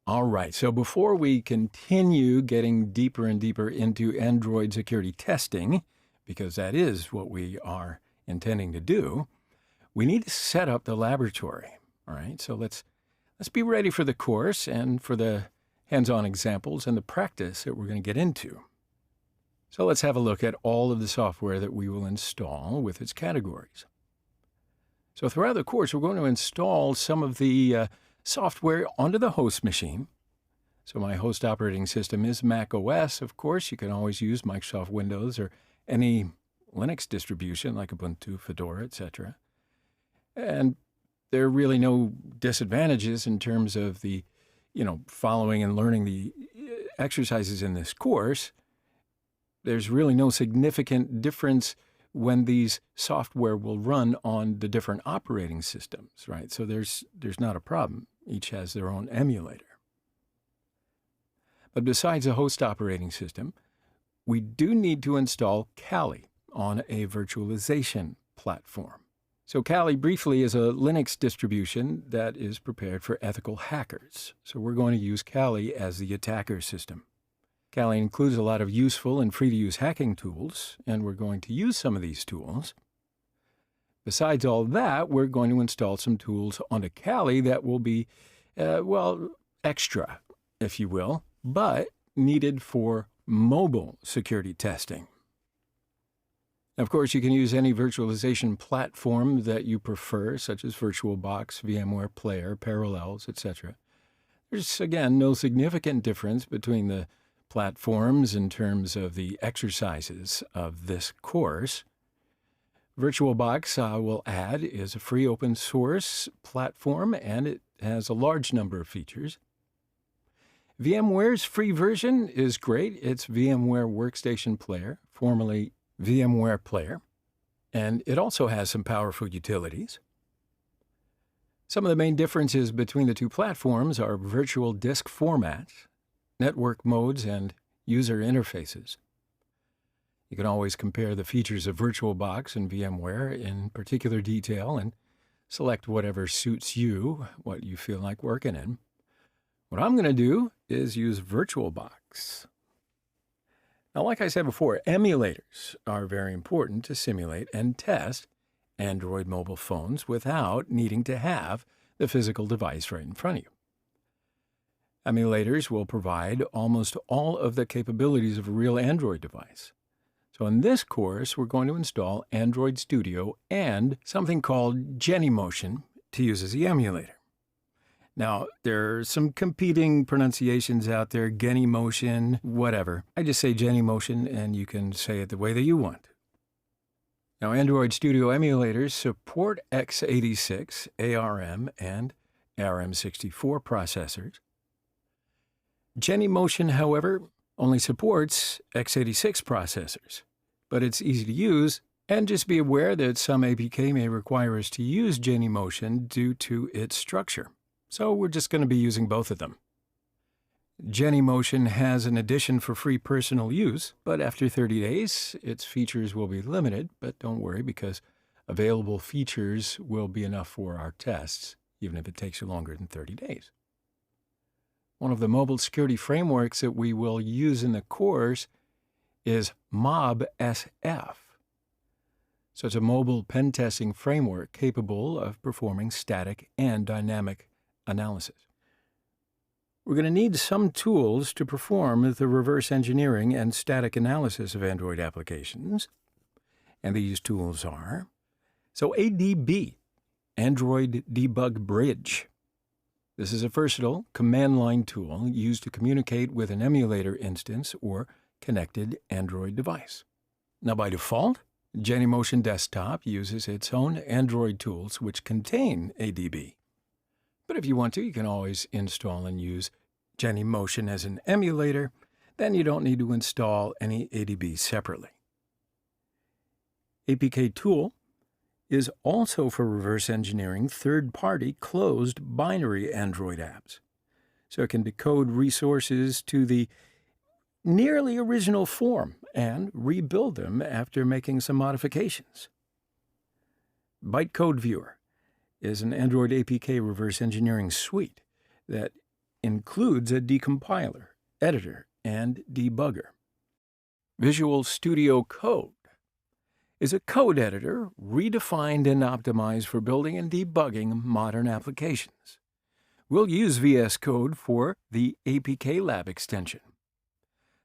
All right, so before we continue getting deeper and deeper into Android security testing, because that is what we are intending to do, we need to set up the laboratory. All right, so let's be ready for the course and for the hands-on examples and the practice that we're going to get into. So let's have a look at all of the software that we will install with its categories. So throughout the course, we're going to install some of the software onto the host machine. So my host operating system is Mac OS. Of course, you can always use Microsoft Windows or any Linux distribution like Ubuntu, Fedora, etc. And there are really no disadvantages in terms of the, following and learning the exercises in this course. There's really no significant difference when these software will run on the different operating systems, right? So there's not a problem. Each has their own emulator. But besides a host operating system, we do need to install Kali on a virtualization platform. So Kali, briefly, is a Linux distribution that is prepared for ethical hackers. So we're going to use Kali as the attacker system. Kali includes a lot of useful and free-to-use hacking tools, and we're going to use some of these tools. Besides all that, we're going to install some tools onto Kali that will be, extra, if you will, but needed for mobile security testing. Of course, you can use any virtualization platform that you prefer, such as VirtualBox, VMware Player, Parallels, etc. There's, again, no significant difference between the platforms in terms of the exercises of this course. VirtualBox, I will add, is a free open source platform, and it has a large number of features. VMware's free version is great. It's VMware Workstation Player, formerly VMware Player, and it also has some powerful utilities. Some of the main differences between the two platforms are virtual disk formats, network modes, and user interfaces. You can always compare the features of VirtualBox and VMware in particular detail and select whatever suits you, what you feel like working in. What I'm going to do is use VirtualBox. Now, like I said before, emulators are very important to simulate and test Android mobile phones without needing to have the physical device right in front of you. Emulators will provide almost all of the capabilities of a real Android device. So in this course, we're going to install Android Studio and something called Genymotion to use as the emulator. Now, there are some competing pronunciations out there, Genymotion, whatever. I just say Genymotion, and you can say it the way that you want. Now, Android Studio emulators support x86, ARM, and ARM64 processors. Genymotion, however, only supports x86 processors, but it's easy to use, and just be aware that some APK may require us to use Genymotion due to its structure. So we're just going to be using both of them. Genymotion has an addition for free personal use, but after 30 days, its features will be limited, but don't worry because available features will be enough for our tests, even if it takes you longer than 30 days. One of the mobile security frameworks that we will use in the course is MobSF. So it's a mobile pen testing framework capable of performing static and dynamic analysis. We're going to need some tools to perform the reverse engineering and static analysis of Android applications. And these tools are, ADB, Android Debug Bridge. This is a versatile command line tool used to communicate with an emulator instance or connected Android device. Now, by default, Genymotion Desktop uses its own Android tools which contain ADB. But if you want to, you can always install and use Genymotion as an emulator. Then you don't need to install any ADB separately. APK Tool is also for reverse engineering third-party closed binary Android apps. So it can decode resources to the nearly original form and rebuild them after making some modifications. Bytecode Viewer is an Android APK reverse engineering suite that includes a decompiler, editor, and debugger. Visual Studio Code is a code editor redefined and optimized for building and debugging modern applications. We'll use VS Code for the APK Lab extension.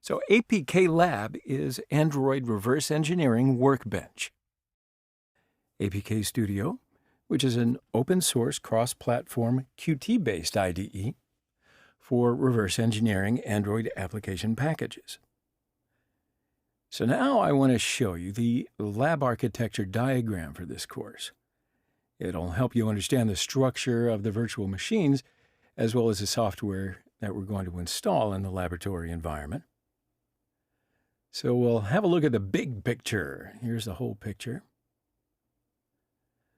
So APK Lab is Android Reverse Engineering Workbench. APK Studio, which is an open-source cross-platform Qt-based IDE for reverse engineering Android application packages. So now I want to show you the lab architecture diagram for this course. It'll help you understand the structure of the virtual machines as well as the software that we're going to install in the laboratory environment. So we'll have a look at the big picture. Here's the whole picture.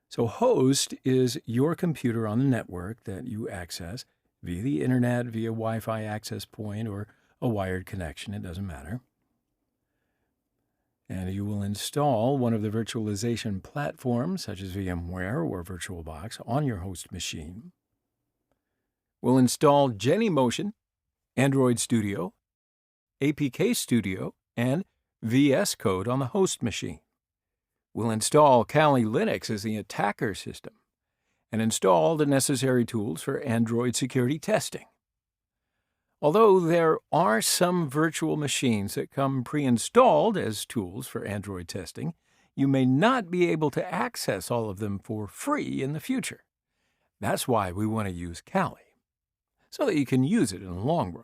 So host is your computer on the network that you access via the internet, via Wi-Fi access point, or a wired connection, it doesn't matter. And you will install one of the virtualization platforms, such as VMware or VirtualBox, on your host machine. We'll install Genymotion, Android Studio, APK Studio, and VS Code on the host machine. We'll install Kali Linux as the attacker system and install the necessary tools for Android security testing. Although there are some virtual machines that come pre-installed as tools for Android testing, you may not be able to access all of them for free in the future. That's why we want to use Kali, so that you can use it in the long run.